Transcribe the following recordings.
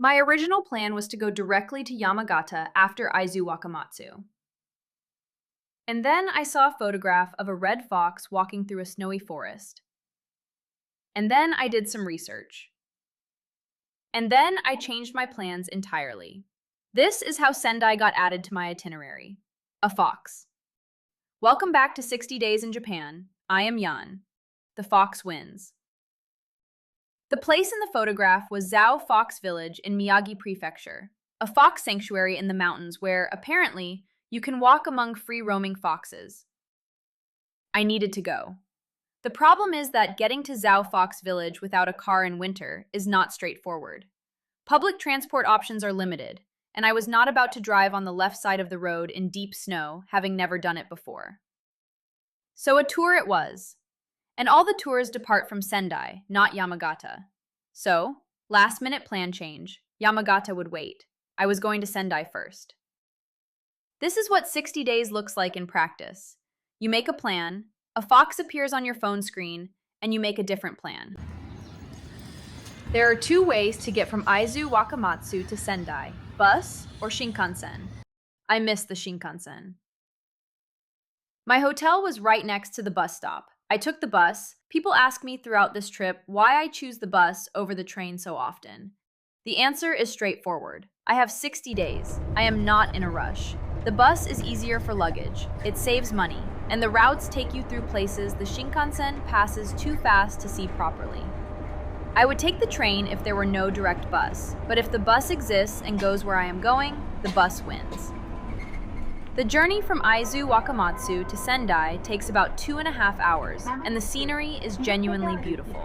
My original plan was to go directly to Yamagata after Aizu Wakamatsu. And then I saw a photograph of a red fox walking through a snowy forest. And then I did some research. And then I changed my plans entirely. This is how Sendai got added to my itinerary. A fox. Welcome back to 60 Days in Japan. I am Yan. The fox wins. The place in the photograph was Zhao Fox Village in Miyagi Prefecture, a fox sanctuary in the mountains where, apparently, you can walk among free-roaming foxes. I needed to go. The problem is that getting to Zhao Fox Village without a car in winter is not straightforward. Public transport options are limited, and I was not about to drive on the left side of the road in deep snow, having never done it before. So a tour it was. And all the tours depart from Sendai, not Yamagata. So, last-minute plan change. Yamagata would wait. I was going to Sendai first. This is what 60 days looks like in practice. You make a plan, a fox appears on your phone screen, and you make a different plan. There are two ways to get from Aizu Wakamatsu to Sendai, bus or Shinkansen. I missed the Shinkansen. My hotel was right next to the bus stop. I took the bus. People ask me throughout this trip why I choose the bus over the train so often. The answer is straightforward. I have 60 days. I am not in a rush. The bus is easier for luggage. It saves money. And the routes take you through places the Shinkansen passes too fast to see properly. I would take the train if there were no direct bus, but if the bus exists and goes where I am going, the bus wins. The journey from Aizu Wakamatsu to Sendai takes about 2.5 hours, and the scenery is genuinely beautiful.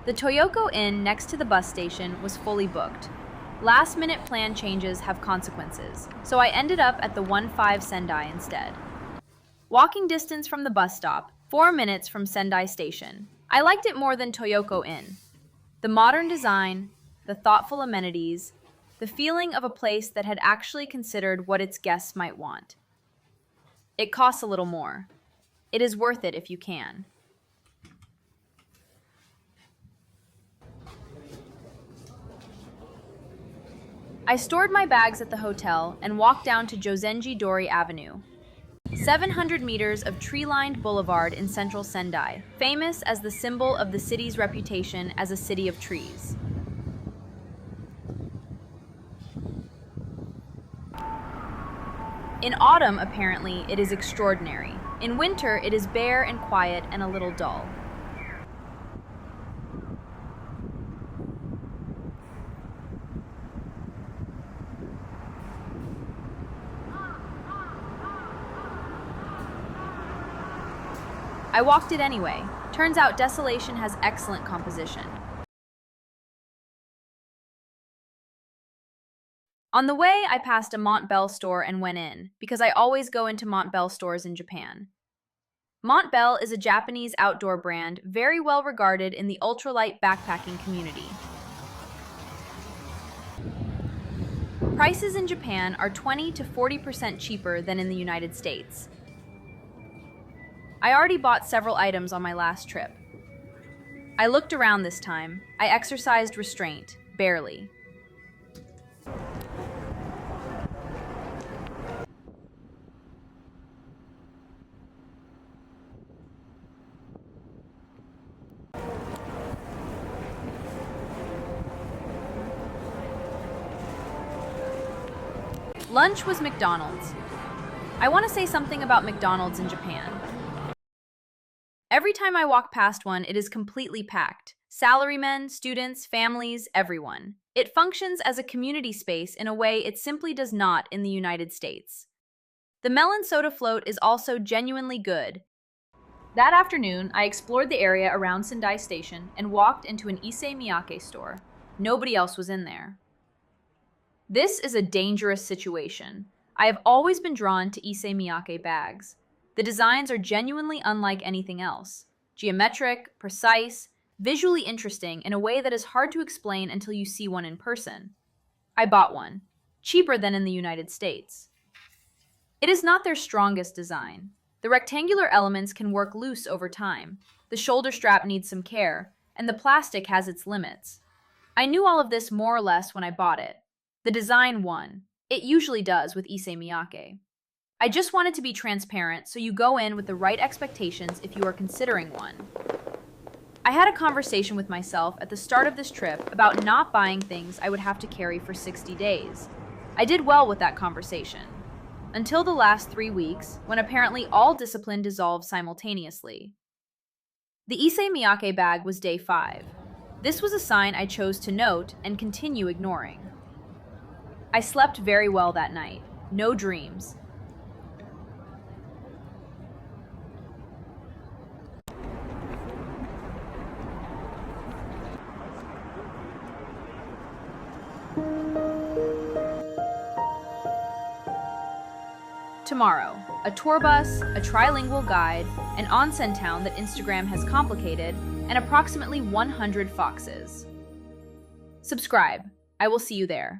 The Toyoko Inn next to the bus station was fully booked. Last-minute plan changes have consequences, so I ended up at the OneFive Sendai instead. Walking distance from the bus stop, 4 minutes from Sendai Station. I liked it more than Toyoko Inn. The modern design, the thoughtful amenities, the feeling of a place that had actually considered what its guests might want. It costs a little more. It is worth it if you can. I stored my bags at the hotel and walked down to Jozenji-dori Avenue. 700 meters of tree-lined boulevard in central Sendai, famous as the symbol of the city's reputation as a city of trees. In autumn, apparently, it is extraordinary. In winter, it is bare and quiet and a little dull. I walked it anyway. Turns out desolation has excellent composition. On the way, I passed a MontBell store and went in, because I always go into MontBell stores in Japan. MontBell is a Japanese outdoor brand very well regarded in the ultralight backpacking community. Prices in Japan are 20 to 40% cheaper than in the United States. I already bought several items on my last trip. I looked around this time. I exercised restraint, barely. Lunch was McDonald's. I want to say something about McDonald's in Japan. Every time I walk past one, it is completely packed. Salarymen, students, families, everyone. It functions as a community space in a way it simply does not in the United States. The melon soda float is also genuinely good. That afternoon, I explored the area around Sendai Station and walked into an Issey Miyake store. Nobody else was in there. This is a dangerous situation. I have always been drawn to Issey Miyake bags. The designs are genuinely unlike anything else. Geometric, precise, visually interesting in a way that is hard to explain until you see one in person. I bought one, cheaper than in the United States. It is not their strongest design. The rectangular elements can work loose over time. The shoulder strap needs some care, and the plastic has its limits. I knew all of this more or less when I bought it. The design won. It usually does with Issey Miyake. I just wanted to be transparent so you go in with the right expectations if you are considering one. I had a conversation with myself at the start of this trip about not buying things I would have to carry for 60 days. I did well with that conversation. Until the last 3 weeks, when apparently all discipline dissolved simultaneously. The Issey Miyake bag was day 5. This was a sign I chose to note and continue ignoring. I slept very well that night. No dreams. Tomorrow, a tour bus, a trilingual guide, an onsen town that Instagram has complicated, and approximately 100 foxes. Subscribe. I will see you there.